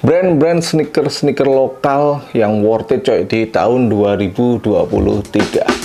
Brand-brand sneaker lokal yang worth it coy di tahun 2023.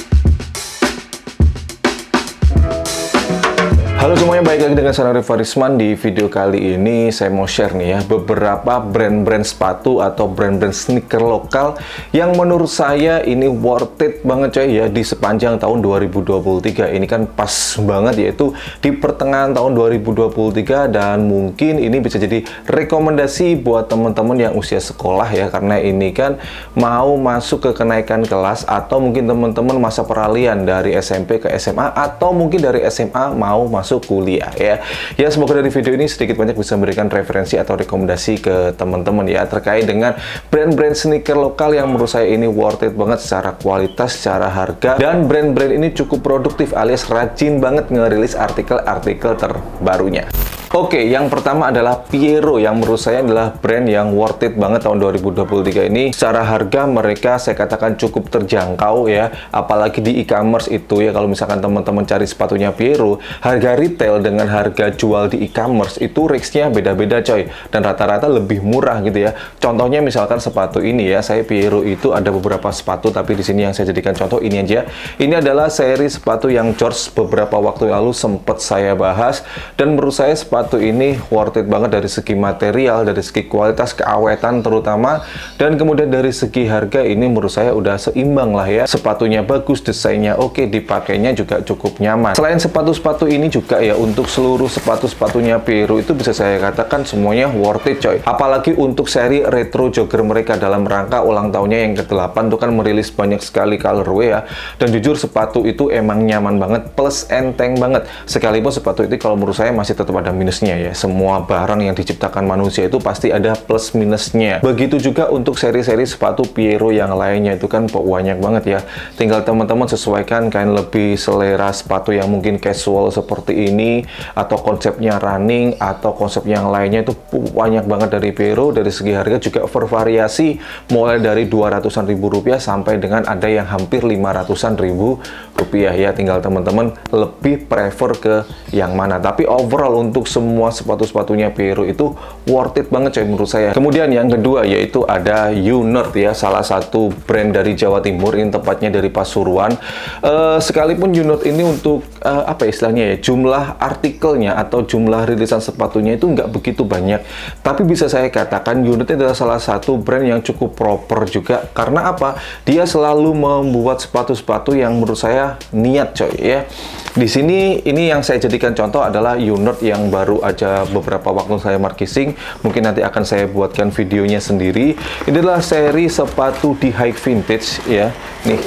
Halo semuanya, balik lagi dengan saya Rifa Risman. Di video kali ini saya mau share nih ya beberapa brand-brand sepatu atau brand-brand sneaker lokal yang menurut saya ini worth it banget coy ya di sepanjang tahun 2023. Ini kan pas banget yaitu di pertengahan tahun 2023 dan mungkin ini bisa jadi rekomendasi buat teman-teman yang usia sekolah ya, karena ini kan mau masuk ke kenaikan kelas atau mungkin teman-teman masa peralihan dari SMP ke SMA atau mungkin dari SMA mau masuk kuliah ya. Ya, semoga dari video ini sedikit banyak bisa memberikan referensi atau rekomendasi ke teman-teman ya terkait dengan brand-brand sneaker lokal yang menurut saya ini worth it banget secara kualitas, secara harga, dan brand-brand ini cukup produktif alias rajin banget ngerilis artikel-artikel terbarunya. Oke, yang pertama adalah Piero, yang menurut saya adalah brand yang worth it banget tahun 2023 ini. Secara harga mereka saya katakan cukup terjangkau ya, apalagi di e-commerce itu ya. Kalau misalkan teman-teman cari sepatunya Piero, harga retail dengan harga jual di e-commerce itu range-nya beda-beda coy, dan rata-rata lebih murah gitu ya. Contohnya misalkan sepatu ini ya, saya Piero itu ada beberapa sepatu, tapi di sini yang saya jadikan contoh ini aja. Ini adalah seri sepatu yang George beberapa waktu lalu sempat saya bahas, dan menurut saya sepatu ini worth it banget dari segi material, dari segi kualitas, keawetan terutama, dan kemudian dari segi harga ini menurut saya udah seimbang lah ya. Sepatunya bagus, desainnya oke, dipakainya juga cukup nyaman. Selain sepatu-sepatu ini juga ya, untuk seluruh sepatu-sepatunya Piero itu bisa saya katakan semuanya worth it coy. Apalagi untuk seri retro jogger mereka dalam rangka ulang tahunnya yang ke-8 itu kan merilis banyak sekali colorway ya, dan jujur sepatu itu emang nyaman banget plus enteng banget. Sekalipun sepatu itu kalau menurut saya masih tetap ada minusnya ya. Semua barang yang diciptakan manusia itu pasti ada plus minusnya. Begitu juga untuk seri-seri sepatu Piero yang lainnya itu kan banyak banget ya. Tinggal teman-teman sesuaikan kain lebih selera sepatu yang mungkin casual seperti ini, atau konsepnya running, atau konsep yang lainnya itu banyak banget dari Piero. Dari segi harga juga bervariasi mulai dari 200-an ribu rupiah sampai dengan ada yang hampir 500-an ribu rupiah ya. Tinggal teman-teman lebih prefer ke yang mana. Tapi overall untuk semua sepatu-sepatunya Piero itu worth it banget coy menurut saya. Kemudian yang kedua yaitu ada U-Nerd ya, salah satu brand dari Jawa Timur, ini tepatnya dari Pasuruan. Sekalipun U-Nerd ini untuk apa istilahnya ya, jumlah artikelnya atau jumlah rilisan sepatunya itu nggak begitu banyak, tapi bisa saya katakan U-Nerd adalah salah satu brand yang cukup proper juga. Karena apa? Dia selalu membuat sepatu-sepatu yang menurut saya niat coy ya. Di sini ini yang saya jadikan contoh adalah U-Nerd yang baru aja beberapa waktu saya markising, mungkin nanti akan saya buatkan videonya sendiri. Ini adalah seri sepatu di high vintage ya. Nih,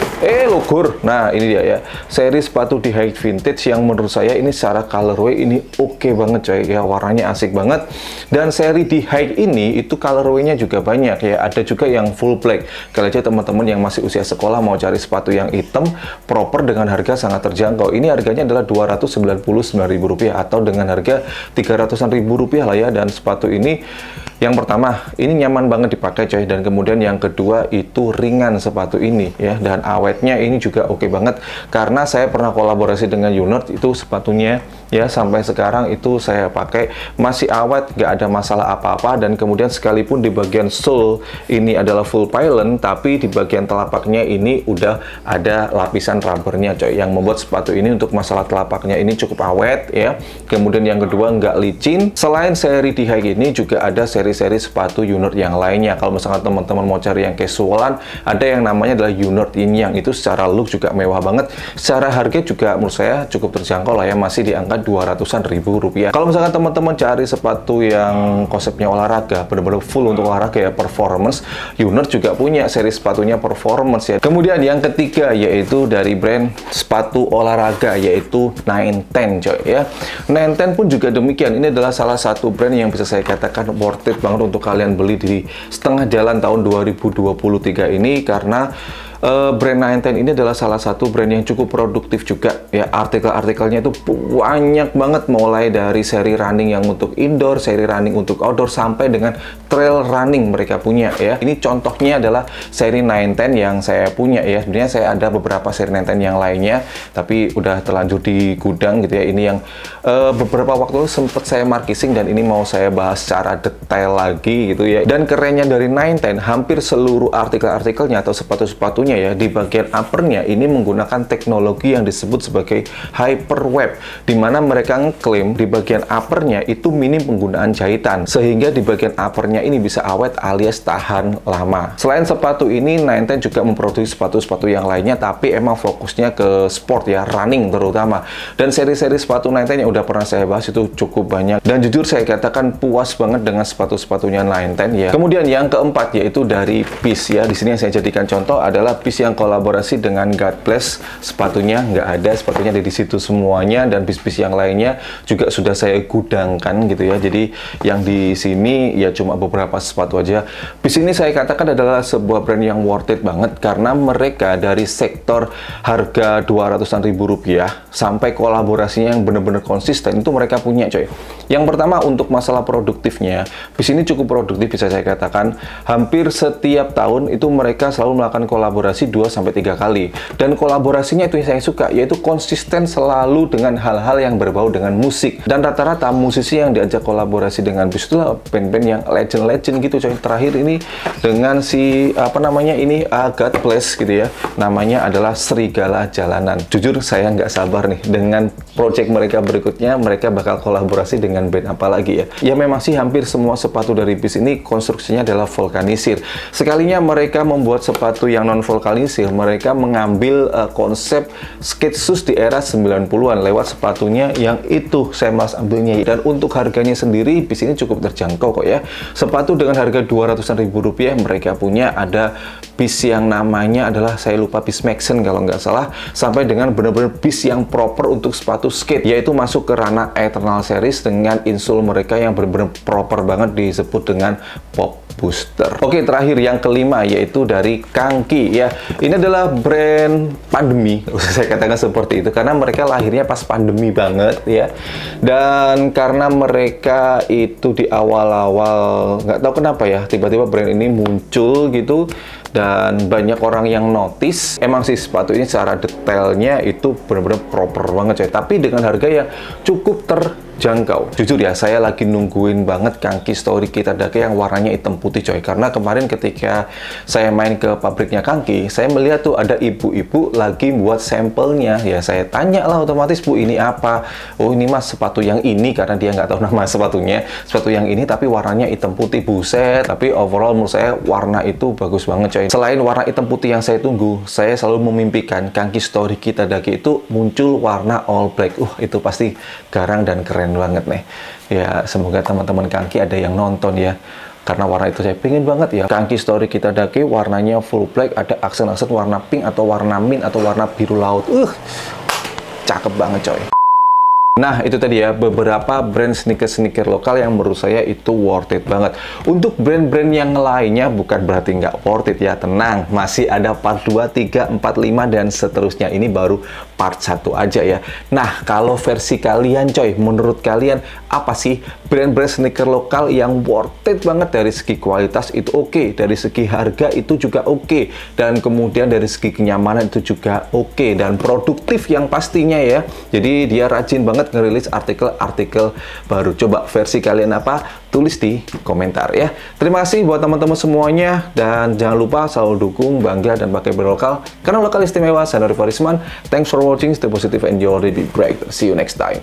logur. Nah, ini dia ya. Seri sepatu di high vintage yang menurut saya ini secara colorway ini oke banget coy ya, warnanya asik banget. Dan seri di high ini itu colorway-nya juga banyak ya. Ada juga yang full black. Kalau aja teman-teman yang masih usia sekolah mau cari sepatu yang hitam proper dengan harga sangat terjangkau. Ini harganya adalah Rp299.000 atau dengan harga Rp300-an lah ya. Dan sepatu ini yang pertama ini nyaman banget dipakai coy, dan kemudian yang kedua itu ringan sepatu ini ya, dan awetnya ini juga oke banget. Karena saya pernah kolaborasi dengan U-Nerd, itu sepatunya ya sampai sekarang itu saya pakai masih awet, nggak ada masalah apa-apa. Dan kemudian sekalipun di bagian sole ini adalah full pylon, tapi di bagian telapaknya ini udah ada lapisan rubbernya coy, yang membuat sepatu ini untuk masalah telapaknya ini cukup awet ya. Kemudian yang kedua nggak licin. Selain seri di high ini juga ada seri-seri sepatu U-Nerd yang lainnya. Kalau misalkan teman-teman mau cari yang casualan, ada yang namanya adalah U-Nerd ini, yang itu secara look juga mewah banget. Secara harga juga menurut saya cukup terjangkau lah ya, masih di angka 200-an ribu rupiah. Kalau misalkan teman-teman cari sepatu yang konsepnya olahraga, benar-benar full untuk olahraga ya, performance, U-Nerd juga punya seri sepatunya performance ya. Kemudian yang ketiga yaitu dari brand sepatu olahraga yaitu 910 coy ya. 910 pun juga demikian. Ini adalah salah satu brand yang bisa saya katakan worth it banget untuk kalian beli di setengah jalan tahun 2023 ini, karena brand 910 ini adalah salah satu brand yang cukup produktif juga ya. Artikel-artikelnya itu banyak banget, mulai dari seri running yang untuk indoor, seri running untuk outdoor, sampai dengan trail running mereka punya ya. Ini contohnya adalah seri 910 yang saya punya ya. Sebenarnya saya ada beberapa seri 910 yang lainnya, tapi udah terlanjur di gudang gitu ya. Ini yang beberapa waktu sempat saya markising, dan ini mau saya bahas secara detail lagi gitu ya. Dan kerennya dari 910, hampir seluruh artikel-artikelnya atau sepatu-sepatunya ya, di bagian uppernya ini menggunakan teknologi yang disebut sebagai hyperweb, dimana mereka ngeklaim di bagian uppernya itu minim penggunaan jahitan, sehingga di bagian uppernya ini bisa awet alias tahan lama. Selain sepatu ini, 910 juga memproduksi sepatu-sepatu yang lainnya, tapi emang fokusnya ke sport ya, running terutama. Dan seri-seri sepatu 910 yang udah pernah saya bahas itu cukup banyak, dan jujur saya katakan puas banget dengan sepatu-sepatunya 910 ya. Kemudian yang keempat yaitu dari Peace ya. Di sini yang saya jadikan contoh adalah Peace yang kolaborasi dengan God Bless. Sepatunya nggak ada, sepatunya ada di situ semuanya, dan Peace yang lainnya juga sudah saya gudangkan gitu ya. Jadi yang di sini ya cuma beberapa sepatu aja. Peace ini saya katakan adalah sebuah brand yang worth it banget, karena mereka dari sektor harga 200-an ribu rupiah sampai kolaborasinya yang bener-bener konsisten itu mereka punya coy. Yang pertama, untuk masalah produktifnya, Peace ini cukup produktif bisa saya katakan. Hampir setiap tahun itu mereka selalu melakukan kolaborasi 2-3 kali. Dan kolaborasinya itu yang saya suka, yaitu konsisten selalu dengan hal-hal yang berbau dengan musik. Dan rata-rata musisi yang diajak kolaborasi dengan Peace itu band-band yang legend-legend gitu coy. Terakhir ini dengan si apa namanya ini God Bless gitu ya. Namanya adalah Serigala Jalanan. Jujur saya nggak sabar nih dengan project mereka berikutnya, mereka bakal kolaborasi dengan band apa lagi ya. Ya memang sih hampir semua sepatu dari Peace ini konstruksinya adalah vulkanisir. Sekalinya mereka membuat sepatu yang non vulkanisir, mereka mengambil konsep skate shoes di era 90-an lewat sepatunya yang itu saya malas ambilnya. Dan untuk harganya sendiri Peace ini cukup terjangkau kok ya. Sepatu dengan harga 200-an ribu rupiah mereka punya. Ada Peace yang namanya adalah, saya lupa, Peace Maxen kalau nggak salah, sampai dengan benar-benar Peace yang proper untuk sepatu skate, yaitu masuk ke ranah Eternal Series dengan insole mereka yang benar-benar proper banget, disebut dengan Pop Booster. Oke, terakhir yang kelima yaitu dari Kangki ya. Ini adalah brand pandemi, saya katakan seperti itu, karena mereka lahirnya pas pandemi banget ya. Dan karena mereka itu di awal-awal nggak tahu kenapa ya, tiba-tiba brand ini muncul gitu, dan banyak orang yang notice. Emang sih sepatu ini secara detailnya itu benar-benar proper banget coy, tapi dengan harga yang cukup terjangkau. Jujur ya, saya lagi nungguin banget Kangki Story Kitadake yang warnanya hitam putih coy, karena kemarin ketika saya main ke pabriknya Kangki, saya melihat tuh ada ibu-ibu lagi buat sampelnya ya. Saya tanya lah otomatis, Bu ini apa? Oh ini mas sepatu yang ini, karena dia nggak tahu nama sepatunya, sepatu yang ini tapi warnanya hitam putih. Buset, tapi overall menurut saya warna itu bagus banget coy. Selain warna hitam putih yang saya tunggu, saya selalu memimpikan Kangki Story Kitadake itu muncul warna all black. Itu pasti garang dan keren banget nih ya. Semoga teman-teman Kangki ada yang nonton ya, karena warna itu saya pengen banget ya. Kangki Story Kitadake warnanya full black, ada aksen-aksen warna pink atau warna mint atau warna biru laut. Cakep banget coy. Nah, itu tadi ya beberapa brand sneaker-sneaker lokal yang menurut saya itu worth it banget. Untuk brand-brand yang lainnya bukan berarti nggak worth it ya, tenang. Masih ada part 2, 3, 4, 5, dan seterusnya. Ini baru part 1 aja ya. Nah, kalau versi kalian coy, menurut kalian apa sih brand-brand sneaker lokal yang worth it banget? Dari segi kualitas itu oke, dari segi harga itu juga oke, dan kemudian dari segi kenyamanan itu juga oke, dan produktif yang pastinya ya. Jadi dia rajin banget ngerilis artikel-artikel baru. Coba versi kalian apa? Tulis di komentar ya. Terima kasih buat teman-teman semuanya, dan jangan lupa selalu dukung, bangga, dan pakai brand lokal karena lokal istimewa. Saya Nuri Farisman. Thanks for watching. Stay positive and you'll be great. See you next time.